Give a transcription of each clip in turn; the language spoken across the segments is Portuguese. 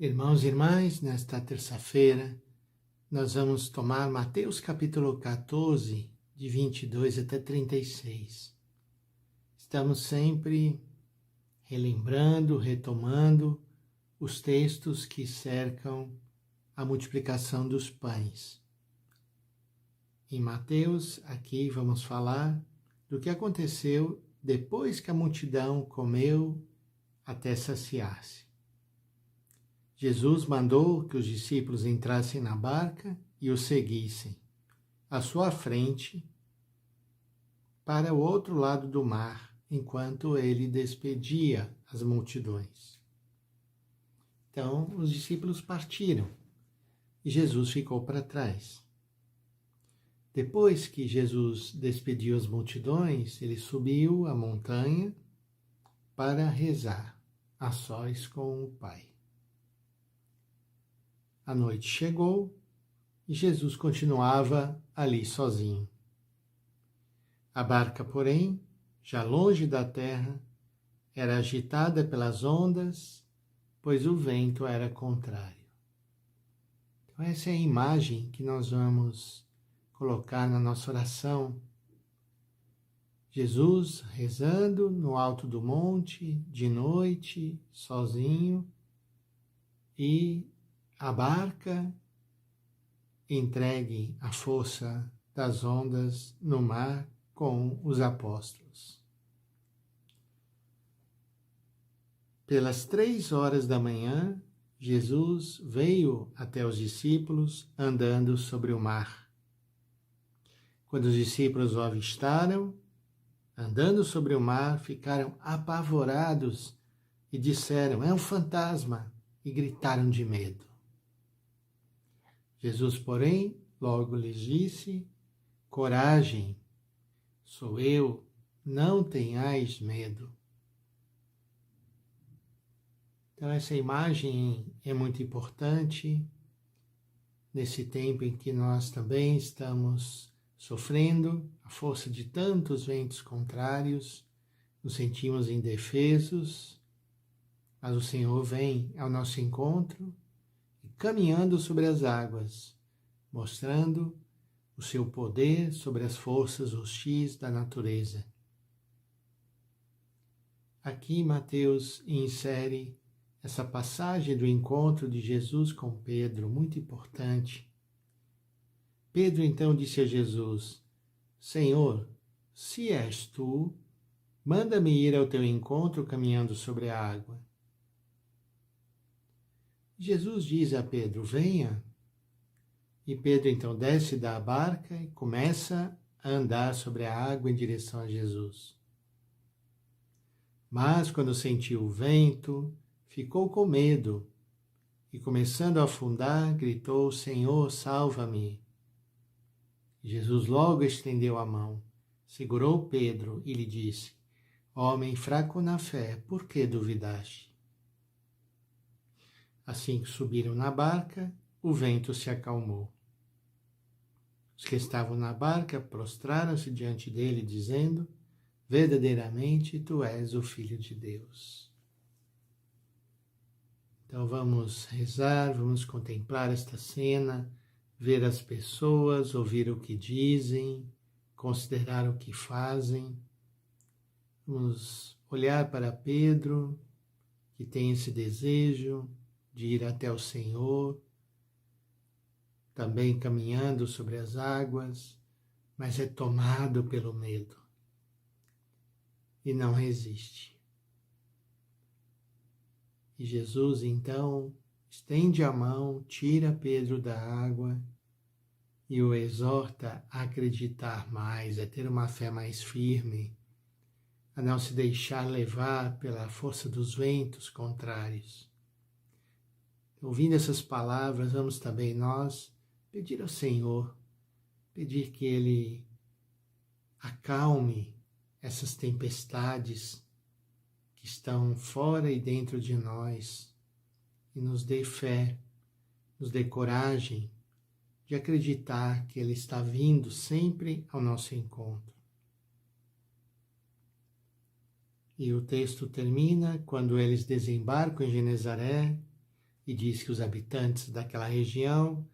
Irmãos e irmãs, nesta terça-feira, nós vamos tomar Mateus capítulo 14, de 22 até 36. Estamos sempre relembrando, retomando os textos que cercam a multiplicação dos pães. Em Mateus, aqui vamos falar do que aconteceu depois que a multidão comeu até saciar-se. Jesus mandou que os discípulos entrassem na barca e o seguissem à sua frente para o outro lado do mar, enquanto ele despedia as multidões. Então, os discípulos partiram e Jesus ficou para trás. Depois que Jesus despediu as multidões, ele subiu a montanha para rezar a sós com o Pai. A noite chegou e Jesus continuava ali sozinho. A barca, porém, já longe da terra, era agitada pelas ondas, pois o vento era contrário. Então, essa é a imagem que nós vamos colocar na nossa oração. Jesus rezando no alto do monte, de noite, sozinho, e a barca entregue à força das ondas no mar com os apóstolos. Pelas 3 horas da manhã, Jesus veio até os discípulos andando sobre o mar. Quando os discípulos o avistaram, andando sobre o mar, ficaram apavorados e disseram: "É um fantasma!" e gritaram de medo. Jesus, porém, logo lhes disse: "Coragem, sou eu, não tenhais medo." Então, essa imagem é muito importante nesse tempo em que nós também estamos sofrendo a força de tantos ventos contrários, nos sentimos indefesos, mas o Senhor vem ao nosso encontro e caminhando sobre as águas, mostrando o seu poder sobre as forças hostis da natureza. Aqui Mateus insere essa passagem do encontro de Jesus com Pedro, muito importante. Pedro então disse a Jesus: "Senhor, se és tu, manda-me ir ao teu encontro caminhando sobre a água." Jesus diz a Pedro: "Venha." E Pedro então desce da barca e começa a andar sobre a água em direção a Jesus. Mas quando sentiu o vento, ficou com medo e, começando a afundar, gritou: "Senhor, salva-me." Jesus logo estendeu a mão, segurou Pedro e lhe disse: "Homem fraco na fé, por que duvidaste?" Assim que subiram na barca, o vento se acalmou. Os que estavam na barca prostraram-se diante dele, dizendo: "Verdadeiramente tu és o Filho de Deus." Então vamos rezar, vamos contemplar esta cena, ver as pessoas, ouvir o que dizem, considerar o que fazem. Vamos olhar para Pedro, que tem esse desejo de ir até o Senhor, também caminhando sobre as águas, mas é tomado pelo medo e não resiste. E Jesus então estende a mão, tira Pedro da água e o exorta a acreditar mais, a ter uma fé mais firme, a não se deixar levar pela força dos ventos contrários. Ouvindo essas palavras, vamos também nós pedir ao Senhor, pedir que Ele acalme essas tempestades que estão fora e dentro de nós e nos dê fé, nos dê coragem de acreditar que Ele está vindo sempre ao nosso encontro. E o texto termina: quando eles desembarcam em Genezaré, E diz que os habitantes daquela região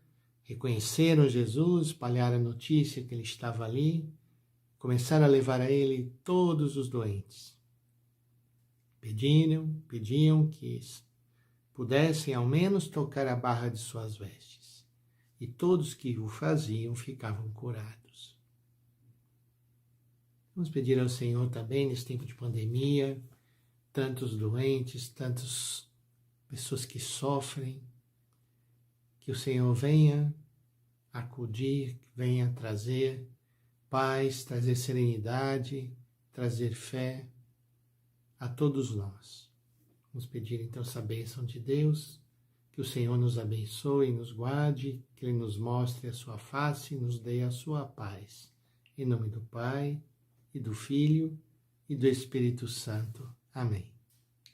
reconheceram Jesus, espalharam a notícia que ele estava ali, começaram a levar a ele todos os doentes. Pediam que pudessem ao menos tocar a barra de suas vestes. E todos que o faziam ficavam curados. Vamos pedir ao Senhor também, nesse tempo de pandemia, tantos doentes, tantas pessoas que sofrem, que o Senhor venha acudir, venha trazer paz, trazer serenidade, trazer fé a todos nós. Vamos pedir então essa bênção de Deus, que o Senhor nos abençoe e nos guarde, que Ele nos mostre a sua face e nos dê a sua paz. Em nome do Pai, e do Filho, e do Espírito Santo. Amém.